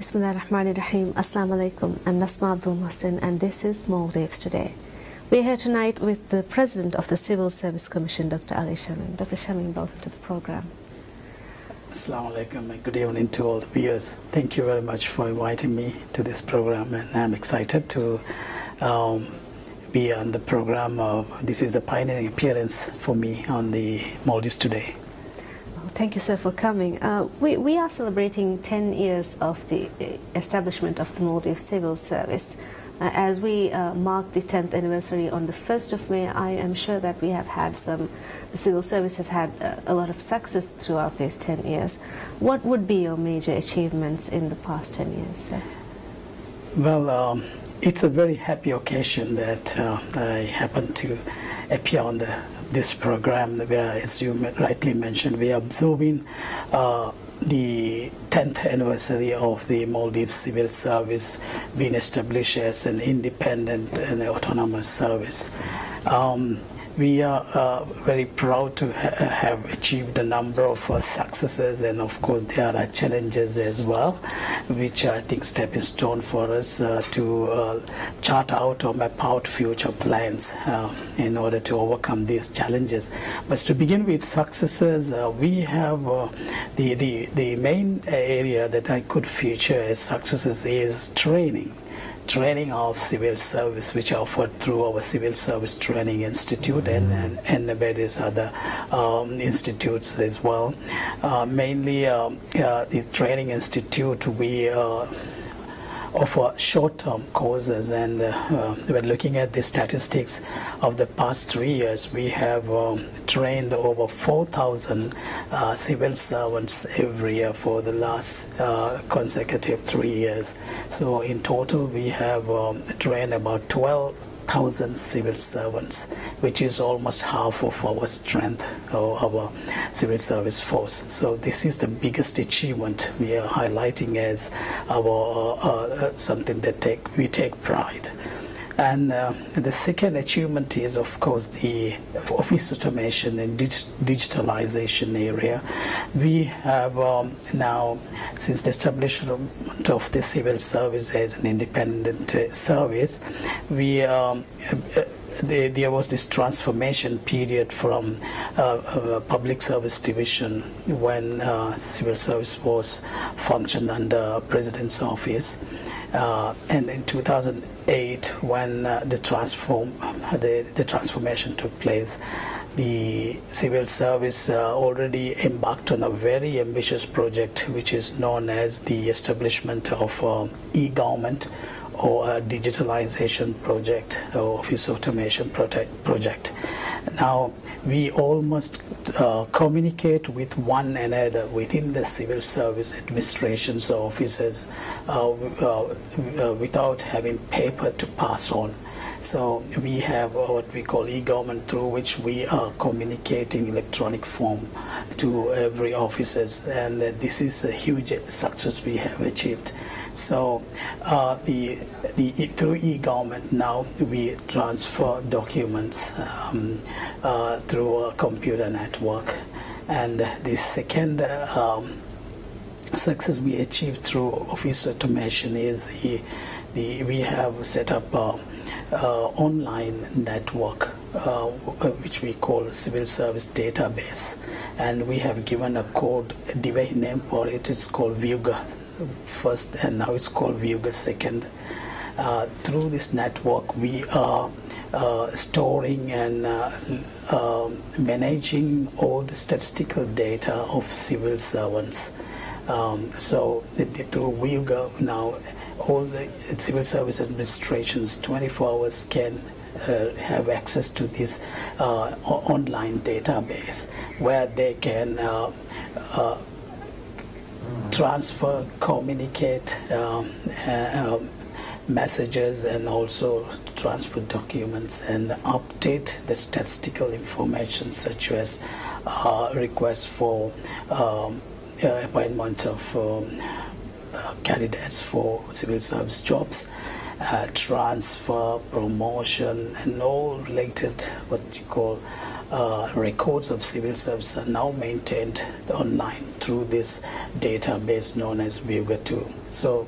Bismillahirrahmanirrahim. Assalamu alaikum. I'm Nasma Abdul Mohsin and this is Maldives Today. We're here tonight with the President of the Civil Service Commission, Dr. Ali Shamim. Dr. Shamim, welcome to the program. Assalamu alaikum and good evening to all the viewers. Thank you very much for inviting me to this program, and I'm excited to be on the program. This is the pioneering appearance for me on the Maldives Today. Thank you, sir, for coming. We are celebrating 10 years of the establishment of the Maldives Civil Service. As we mark the 10th anniversary on the 1st of May, I am sure that we have had the civil service has had a lot of success throughout these 10 years. What would be your major achievements in the past 10 years, sir? Well, it's a very happy occasion that I happen to appear on this program where, as you rightly mentioned, we are observing the 10th anniversary of the Maldives Civil Service being established as an independent and autonomous service. We are very proud to have achieved a number of successes, and of course there are challenges as well, which I think stepping stone for us to chart out or map out future plans in order to overcome these challenges. But to begin with successes, we have the main area that I could feature as successes is training of civil service, which are offered through our Civil Service Training Institute and various other institutes as well. Mainly the Training Institute, we offer short-term courses, and we're looking at the statistics of the past 3 years. We have trained over 4,000 civil servants every year for the last consecutive 3 years. So in total we have trained about 12,000 civil servants, which is almost half of our strength of our civil service force. So this is the biggest achievement we are highlighting as our something that we take pride. And the second achievement is, of course, the office automation and digitalization area. We have now, since the establishment of the civil service as an independent service, there was this transformation period from public service division when civil service was functioned under President's office, and in 2008 when the transformation took place, the civil service already embarked on a very ambitious project, which is known as the establishment of e-government, or a digitalization project, or office automation project. Now we all must communicate with one another within the civil service administrations or offices without having paper to pass on. So we have what we call e-government, through which we are communicating electronic form to every offices, and this is a huge success we have achieved. So through e-government now we transfer documents through a computer network. And the second success we achieved through office automation is we have set up online network which we call Civil Service Database, and we have given a code, the name for it. It's called Vyuga first, and now it's called Vyuga second. Through this network we are storing and managing all the statistical data of civil servants. So through Vyuga now all the civil service administrations 24 hours can have access to this online database, where they can transfer, communicate messages, and also transfer documents and update the statistical information, such as requests for appointment of candidates for civil service jobs, transfer, promotion, and all related what you call records of civil service are now maintained online through this database known as Viewga2. So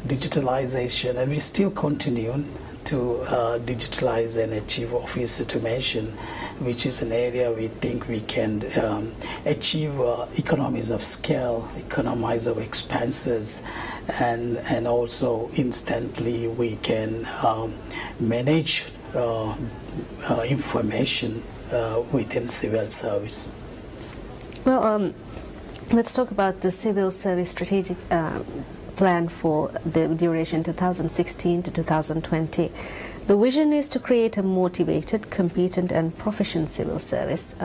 digitalization, and we still continue to digitalize and achieve office automation, which is an area we think we can achieve economies of scale, economize of expenses, and also instantly we can manage information within civil service. Well, let's talk about the civil service strategic plan for the duration 2016 to 2020. The vision is to create a motivated, competent and proficient civil service.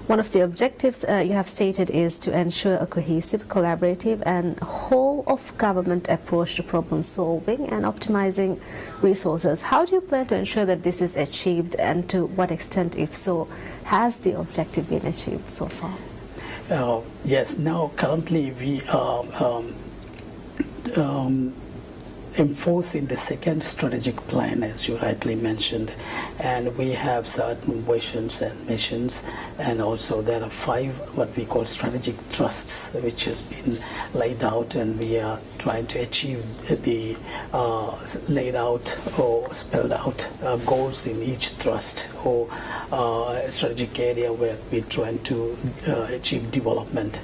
One of the objectives you have stated is to ensure a cohesive, collaborative and whole-of-government approach to problem solving and optimizing resources. How do you plan to ensure that this is achieved, and to what extent, if so, has the objective been achieved so far? Yes, now currently we are enforcing the second strategic plan, as you rightly mentioned, and we have certain visions and missions, and also there are 5 what we call strategic thrusts which has been laid out, and we are trying to achieve the laid out or spelled out goals in each thrust or strategic area where we're trying to achieve development.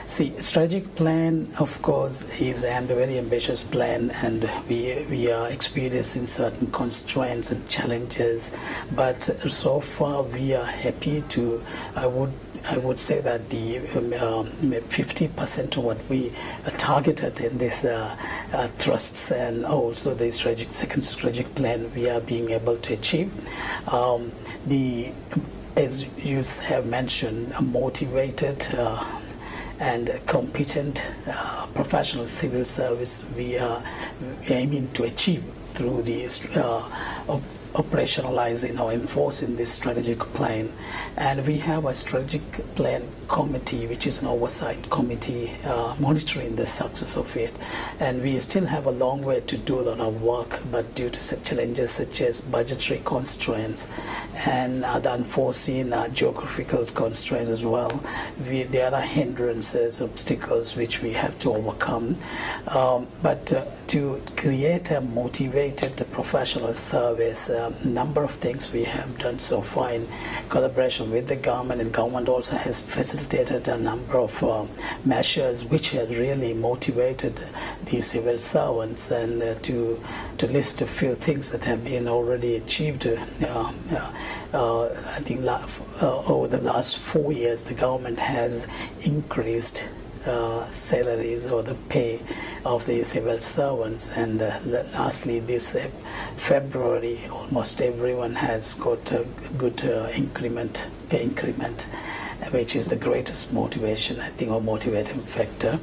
See, strategic plan, of course, is a very ambitious plan, and we are experiencing certain constraints and challenges. But so far, we are happy to. I would say that the 50% of what we targeted in this thrusts and also the second strategic plan, we are being able to achieve. As you have mentioned, a motivated and competent professional civil service we are aiming to achieve through this operationalizing or enforcing this strategic plan. And we have a strategic plan committee, which is an oversight committee monitoring the success of it. And we still have a long way to do a lot of work, but due to such challenges such as budgetary constraints and the unforeseen geographical constraints as well, there are hindrances, obstacles which we have to overcome. But to create a motivated professional service, a number of things we have done so far in collaboration with the government, and government also has facilitated a number of measures which have really motivated the civil servants. And to list a few things that have been already achieved, I think over the last 4 years the government has increased salaries or the pay of the civil servants, and lastly this February almost everyone has got a good pay increment, which is the greatest motivation, I think, or motivating factor.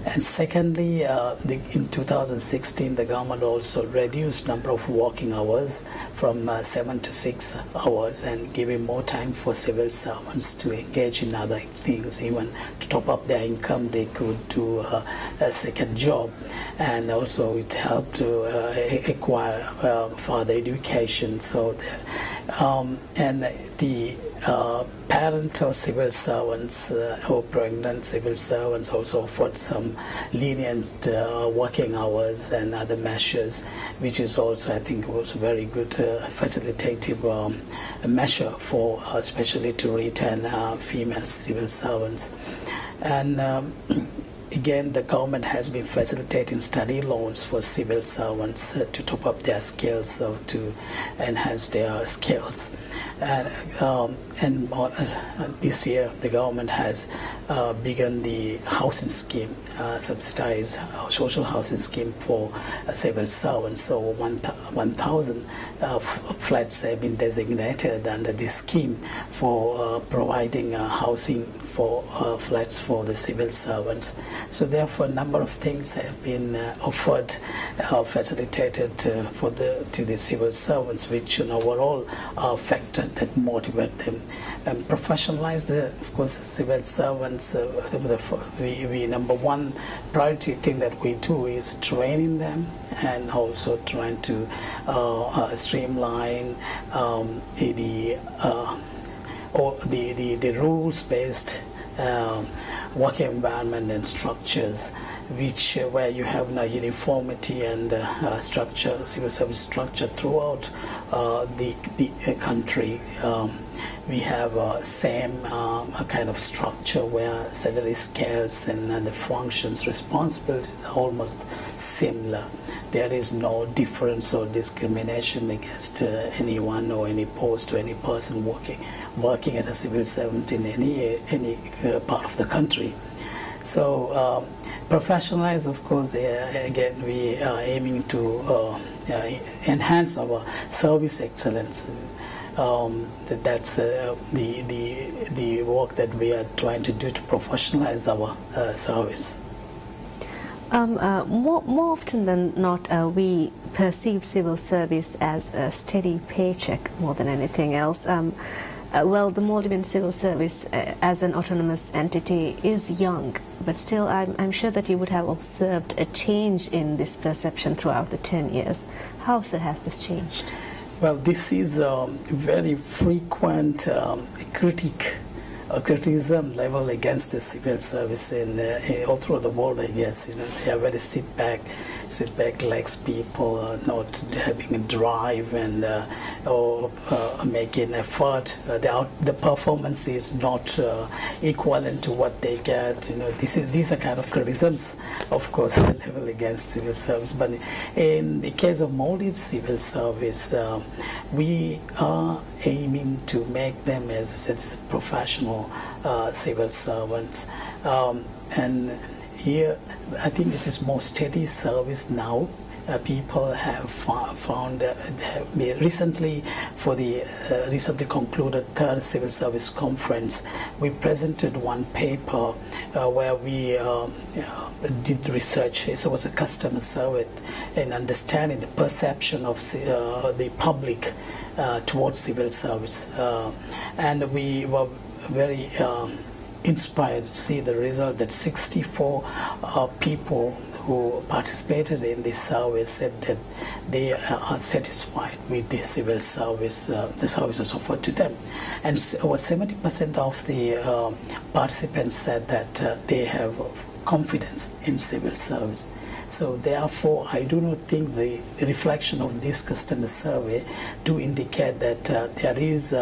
And secondly, in 2016 the government also reduced number of working hours from 7 to 6 hours, and giving more time for civil servants to engage in other things. Even to top up their income they could do a second job, and also it helped to acquire further education. So and the parental civil servants or pregnant civil servants also offered some lenient working hours and other measures, which is also, I think, was a very good facilitative measure for especially to retain female civil servants. And again, the government has been facilitating study loans for civil servants to top up their skills, to enhance their skills. And this year the government has begun the housing scheme, subsidized social housing scheme for civil servants. So 1,000 flats have been designated under this scheme for providing housing for flats for the civil servants. So therefore a number of things have been offered, facilitated to the civil servants, which overall are factors that motivate them. And professionalize of course, civil servants. We number one priority thing that we do is training them, and also trying to streamline the or the rules-based working environment and structures, which where you have now uniformity and structure, civil service structure throughout the country. We have same kind of structure where salary scales and the functions, responsibilities are almost similar. There is no difference or discrimination against anyone or any post or any person working as a civil servant in any part of the country. So professionalize, of course, again, we are aiming to enhance our service excellence. That's the work that we are trying to do to professionalize our service. More often than not, we perceive civil service as a steady paycheck more than anything else. Well, the Maldivian civil service as an autonomous entity is young, but still I'm sure that you would have observed a change in this perception throughout the 10 years. How, sir, has this changed? Well, this is a very frequent criticism level against the civil service all through the world, I guess. You know, they are very sit back likes people, not having a drive and or making effort. The performance is not equivalent to what they get. You know, these are kind of criticisms, of course, level against civil service. But in the case of Maldives civil service, we are aiming to make them, as I said, professional civil servants, and here, I think it is more steady service now. People have found recently, for the recently concluded third civil service conference, we presented one paper where we did research. It was a customer survey in understanding the perception of the public towards civil service, and we were very inspired to see the result that 64 people who participated in this survey said that they are satisfied with the civil service, the services offered to them. And over 70% of the participants said that they have confidence in civil service. So therefore, I do not think the reflection of this customer survey do indicate that there is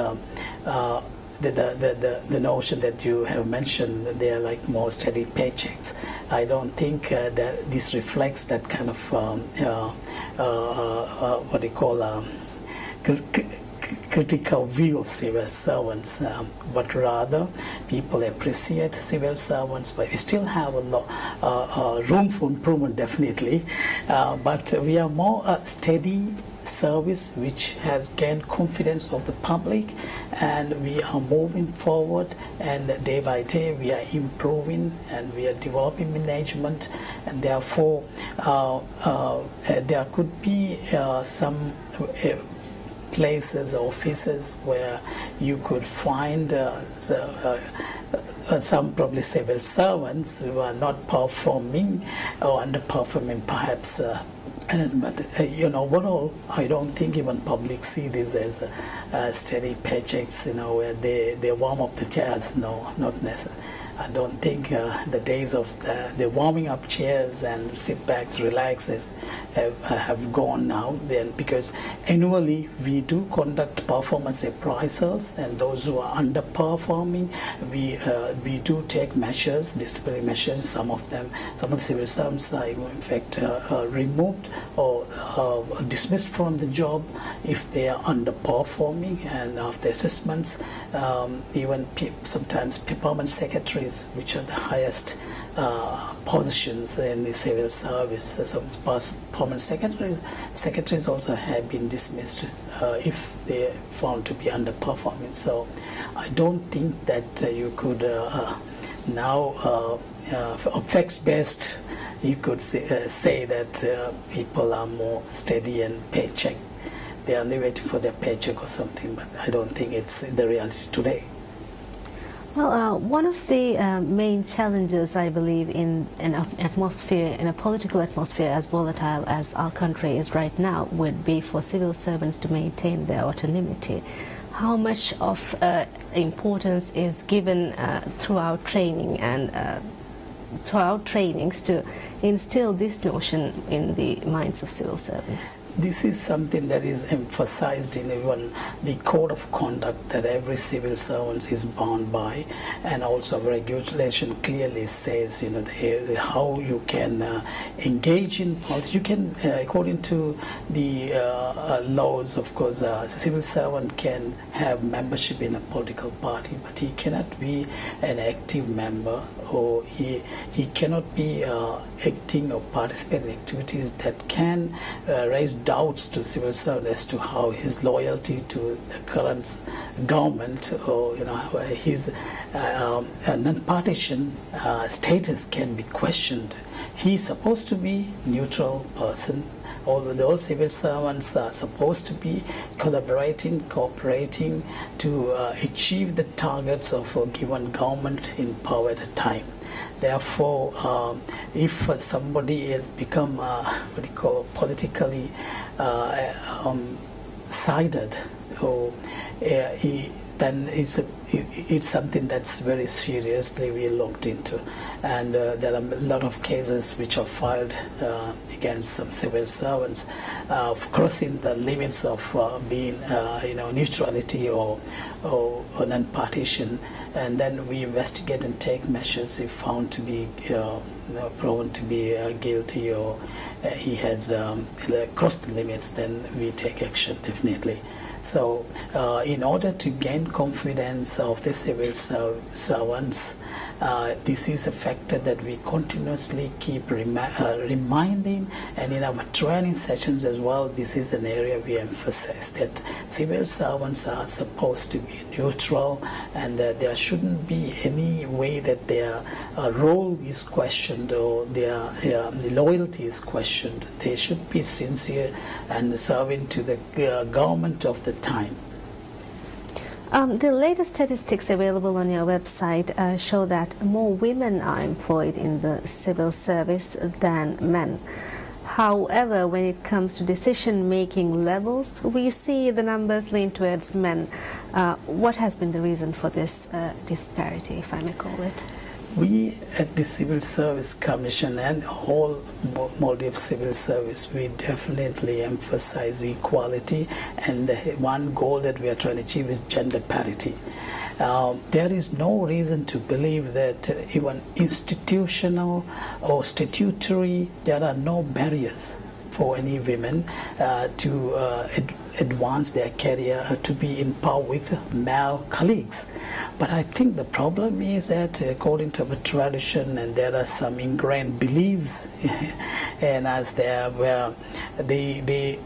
the notion that you have mentioned, they are like more steady paychecks. I don't think that this reflects that kind of what you call critical view of civil servants, but rather people appreciate civil servants, but we still have a room for improvement, definitely, but we are more steady service which has gained confidence of the public, and we are moving forward, and day by day we are improving and we are developing management, and therefore there could be some places, offices where you could find some probably civil servants who are not performing or underperforming perhaps. But you know, overall, I don't think even public see this as steady paychecks, you know, where they warm up the chairs. No, not necessarily. I don't think the days of the warming up chairs and sit backs, relaxes have gone now. Then, because annually we do conduct performance appraisals, and those who are underperforming, we do take measures, disciplinary measures. Some of the civil servants are in fact removed or dismissed from the job if they are underperforming, and after assessments, even sometimes permanent secretaries, which are the highest positions in the civil service, some permanent secretaries also have been dismissed if they are found to be underperforming. So I don't think that you could now facts-based, you could say that people are more steady and paycheck. They are only waiting for their paycheck or something, but I don't think it's the reality today. Well, one of the main challenges, I believe, in an atmosphere, in a political atmosphere as volatile as our country is right now, would be for civil servants to maintain their autonomy. how much of importance is given throughout training and throughout trainings to instill this notion in the minds of civil servants? This is something that is emphasized in even the code of conduct that every civil servant is bound by, and also regulation clearly says, you know, how you can engage in politics. You can, according to the laws, of course, a civil servant can have membership in a political party, but he cannot be an active member, or he cannot be acting or participating in activities that can raise doubts to civil servants as to how his loyalty to the current government, or you know, his non-partisan status can be questioned. He's supposed to be neutral person. All civil servants are supposed to be collaborating, cooperating to achieve the targets of a given government in power at a time. Therefore, if somebody has become what you call politically sided, or then it's something that's very seriously we looked into, and there are a lot of cases which are filed against some civil servants crossing the limits of being you know, neutrality or non-partisan, and then we investigate and take measures if found to be proven to be guilty, or he has crossed the limits, then we take action definitely. So in order to gain confidence of the civil servants, this is a factor that we continuously keep reminding, and in our training sessions as well, this is an area we emphasize, that civil servants are supposed to be neutral, and that there shouldn't be any way that their role is questioned or their loyalty is questioned. They should be sincere and serving to the government of the time. The latest statistics available on your website show that more women are employed in the civil service than men. However, when it comes to decision-making levels, we see the numbers lean towards men. What has been the reason for this disparity, if I may call it? We at the Civil Service Commission and whole Maldives Civil Service, we definitely emphasize equality, and one goal that we are trying to achieve is gender parity. There is no reason to believe that even institutional or statutory, there are no barriers for any women to advance their career, to be in power with male colleagues. But I think the problem is that according to our tradition, and there are some ingrained beliefs and as there where they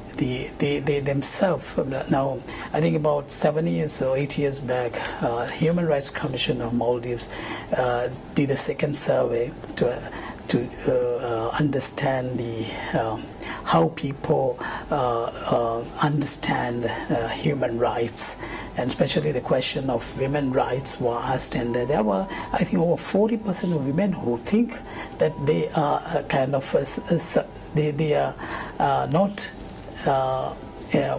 themselves, now I think about 7 years or 8 years back, Human Rights Commission of Maldives did a second survey to understand the how people understand human rights, and especially the question of women's rights were asked, and there were, I think, over 40% of women who think that they are kind of they are not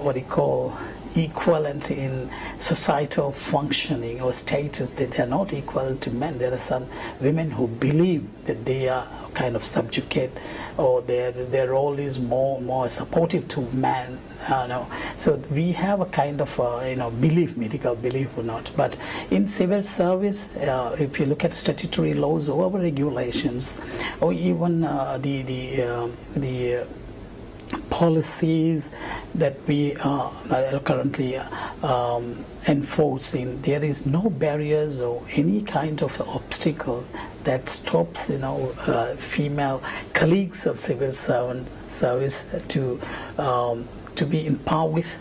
what you call equivalent in societal functioning or status, that they are not equivalent to men. There are some women who believe that they are kind of subjugate, or their role is more supportive to man. No. So we have a kind of belief, medical belief or not. But in civil service, if you look at statutory laws or regulations, or even the policies that we are currently enforcing, there is no barriers or any kind of obstacle that stops female colleagues of civil service to be in power with,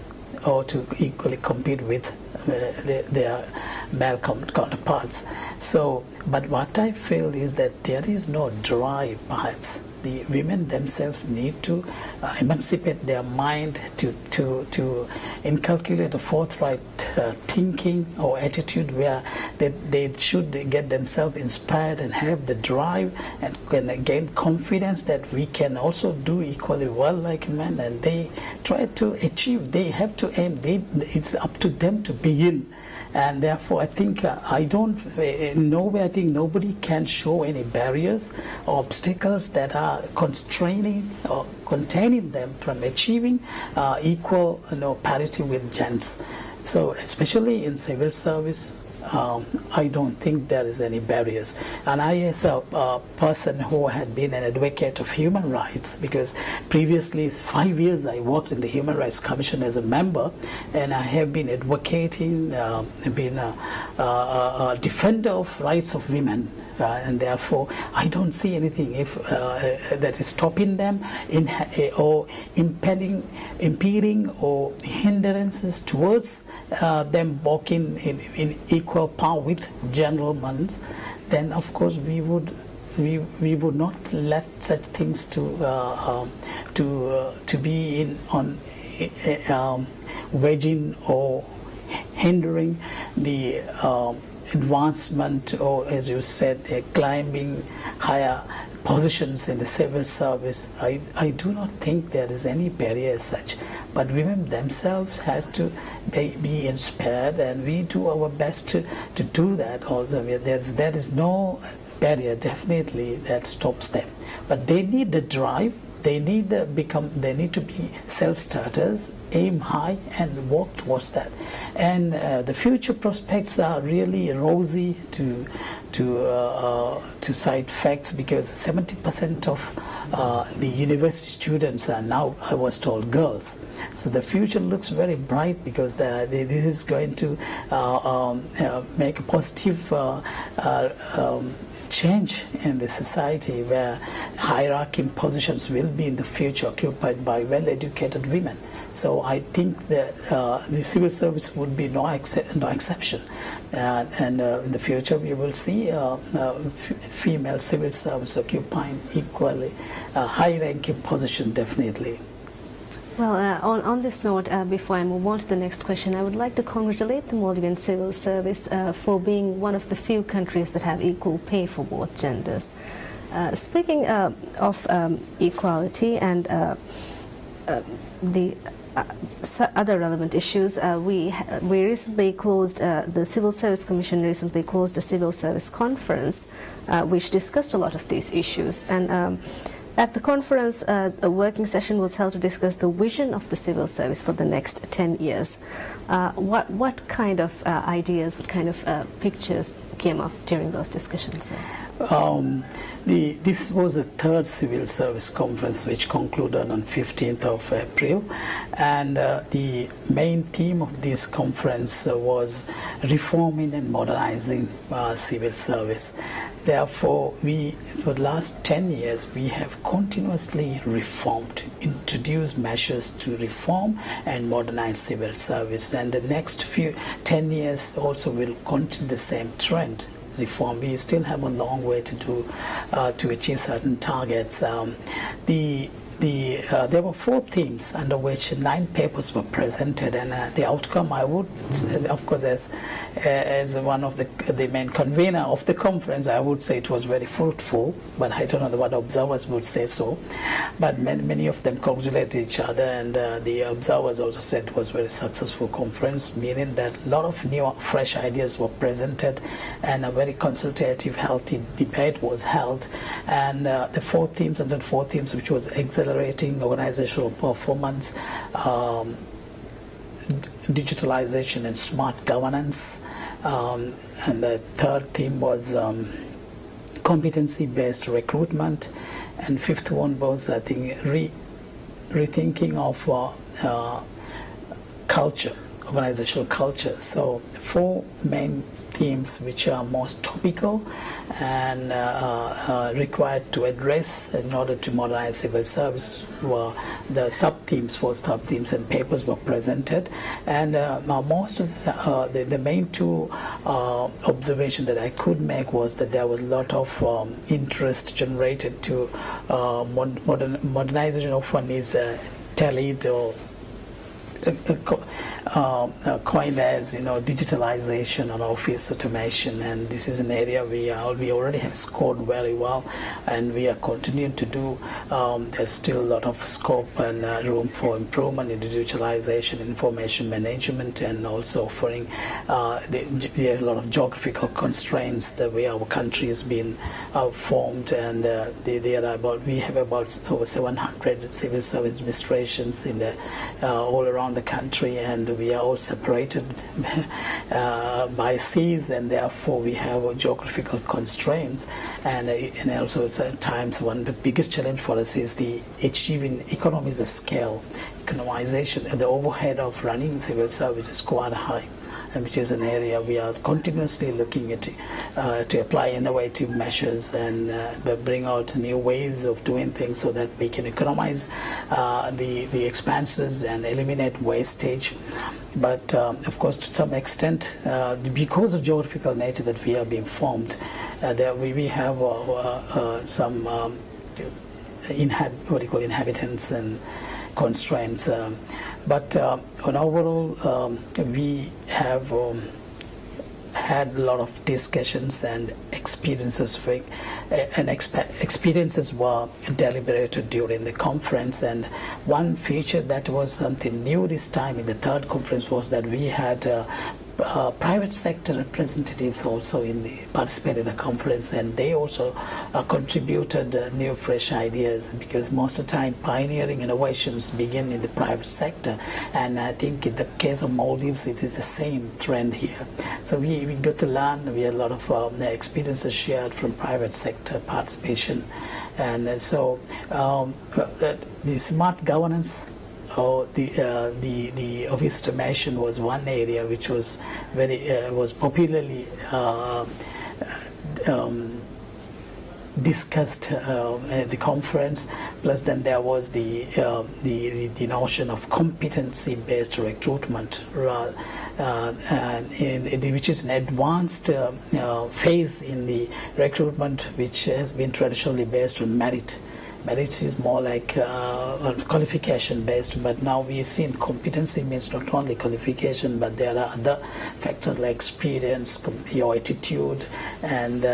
or to equally compete with their male counterparts. So, but what I feel is that there is no drive, perhaps. The women themselves need to emancipate their mind to inculcate a forthright thinking or attitude where they should get themselves inspired and have the drive and can gain confidence that we can also do equally well like men, and they try to achieve. They have to aim. It's up to them to begin. And therefore, I think I think nobody can show any barriers or obstacles that are constraining or containing them from achieving equal parity with gents. So, especially in civil service, I don't think there is any barriers. And I, as a person who had been an advocate of human rights, because previously 5 years I worked in the Human Rights Commission as a member, and I have been advocating, been a defender of rights of women. And therefore, I don't see anything that is stopping them or impeding or hindrances towards them walking in equal power with gentlemen. Then, of course, we would not let such things to be wedging or hindering the advancement, or as you said, climbing higher positions in the civil service. I do not think there is any barrier as such, but women themselves has to be inspired, and we do our best to do that also. There is no barrier definitely that stops them, but they need the drive. They need to be self-starters, aim high, and work towards that. And the future prospects are really rosy to cite facts, because 70% of the university students are now, I was told, girls. So the future looks very bright, because it is going to make a positive change in the society, where hierarchy positions will be in the future occupied by well-educated women. So I think that the civil service would be no exception, and in the future we will see female civil service occupying equally high-ranking position, definitely. Well, on this note, before I move on to the next question, I would like to congratulate the Maldivian Civil Service for being one of the few countries that have equal pay for both genders. Speaking of equality and the other relevant issues, we recently closed, the Civil Service Commission recently closed a civil service conference which discussed a lot of these issues. And at the conference, a working session was held to discuss the vision of the civil service for the next 10 years. What kind of ideas, what kind of pictures came up during those discussions? This was the third civil service conference, which concluded on 15th of April, and the main theme of this conference was reforming and modernizing civil service. Therefore, for the last 10 years, we have continuously reformed, introduced measures to reform and modernize civil service, and the next 10 years also will continue the same trend. Reform. We still have a long way to do to achieve certain targets. There were 4 themes under which 9 papers were presented, and the outcome, I would, of course, as one of the main convener of the conference, I would say it was very fruitful, but I don't know what observers would say so. But many of them congratulated each other, and the observers also said it was a very successful conference, meaning that a lot of new, fresh ideas were presented, and a very consultative, healthy debate was held. And the 4 themes, under 4 themes, which was accelerating organizational performance, digitalization and smart governance, and the third theme was competency-based recruitment, and 5th one was, I think, rethinking of culture organizational culture. So 4 main themes which are most topical and required to address in order to modernize civil service were the sub-themes, 4 sub-themes and papers were presented. And most of the main 2 observations that I could make was that there was a lot of interest generated to modernization often is tallied or coined as digitalization and office automation, and this is an area we already have scored very well, and we are continuing to do. There's still a lot of scope and room for improvement in digitalization, information management, and also offering there are a lot of geographical constraints the way our country has been formed, and we have about over 700 civil service administrations in all around the country, and we are all separated by seas, and therefore we have geographical constraints, and also at times one of the biggest challenge for us is the achieving economies of scale, economization, and the overhead of running civil service is quite high, and which is an area we are continuously looking at to apply innovative measures and bring out new ways of doing things so that we can economize the expenses and eliminate wastage. But of course, to some extent, because of geographical nature that we are being formed, we have some inhabitants and constraints. But on overall, we have had a lot of discussions and experiences were deliberated during the conference, and one feature that was something new this time in the 3rd conference was that we had private sector representatives also participate in the conference, and they also contributed new fresh ideas, because most of the time pioneering innovations begin in the private sector, and I think in the case of Maldives it is the same trend here. So we got to learn, we had a lot of experiences shared from private sector participation, and so the smart governance the office automation was one area which was was popularly discussed at the conference. Plus, then there was the notion of competency-based recruitment, which is an advanced phase in the recruitment, which has been traditionally based on merit. Merit is more like qualification based, but now we have seen competency means not only qualification, but there are other factors like experience, your attitude, and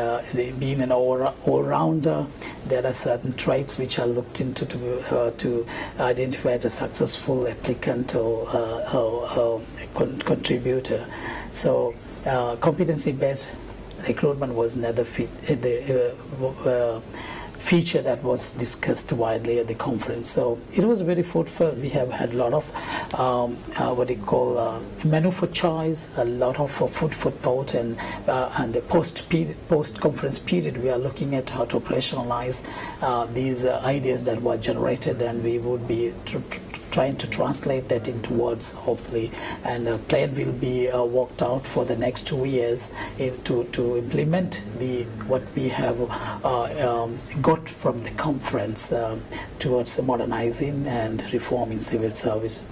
being an all-rounder. There are certain traits which are looked into to identify as a successful applicant or contributor. So competency-based recruitment was another feature that was discussed widely at the conference. So it was very fruitful. We have had a lot of menu for choice, a lot of food for thought, and the post-conference period we are looking at how to operationalize these ideas that were generated, and we would be trying to translate that into words, hopefully, and a plan will be worked out for the next 2 years to implement what we have got from the conference towards modernizing and reforming civil service.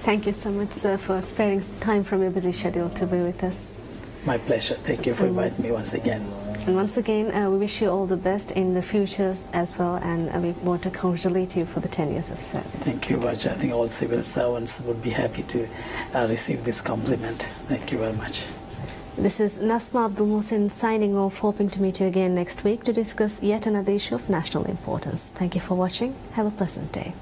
Thank you so much, sir, for sparing time from your busy schedule to be with us. My pleasure. Thank you for inviting me once again. And once again, we wish you all the best in the futures as well, and we want to congratulate you for the 10 years of service. Thank you, Raja. I think all civil servants would be happy to receive this compliment. Thank you very much. This is Nasma Abdul Mohsin signing off, hoping to meet you again next week to discuss yet another issue of national importance. Thank you for watching. Have a pleasant day.